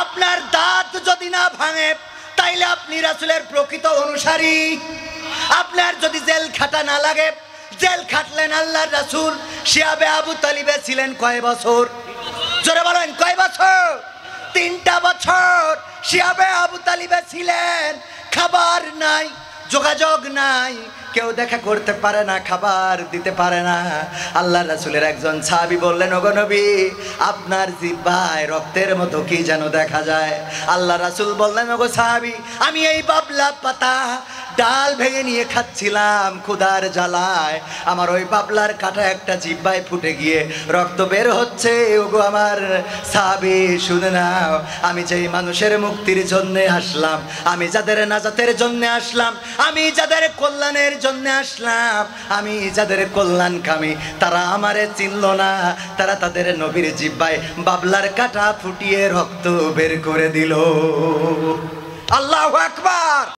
আপনার দাঁত যদি না ভাঙে তাইলে আপনি রাসূলের প্রকৃত অনুসারী। আপনার যদি জেল খাটা না লাগে, জেল খাটলেন আল্লাহর রাসূল শিয়াবে আবু তালিবে ছিলেন কয় বছর? জোরে বলেন কয় বছর? 3টা বছর শিয়াবে আবু তালিবে ছিলেন। খাবার নাই, যোগাযোগ নাই, কেউ দেখা করতে পারে না, খাবার দিতে পারে না। আল্লাহ রাসূলের একজন সাহাবী বললেন, ওগো নবী, আপনার জিহ্বায় রক্তের মতো কি যেন দেখা যায়। আল্লাহ রাসূল বললেন, ওগো সাহাবী, আমি এই বাবলা পাতা ডাল ভেঙে নিয়ে খাচ্ছিলাম ক্ষুধার জ্বালায়, আমার ওই বাবলার কাটা একটা জিহ্বায় ফুটে গিয়ে রক্ত বের হচ্ছে। ওগো আমার সাহাবী, শুনে নাও, আমি যেই মানুষের মুক্তির জন্য আসলাম, আমি যাদের নাজাতের জন্য আসলাম, আমি যাদের কল্যাণের জন্য আসলাম, আমি যাদের কল্যাণকামী, তারা আমারে চিনল না। তারা তাদের নবীর জিহ্বায় বাবলার কাটা ফুটিয়ে রক্ত বের করে দিল। আল্লাহু আকবার।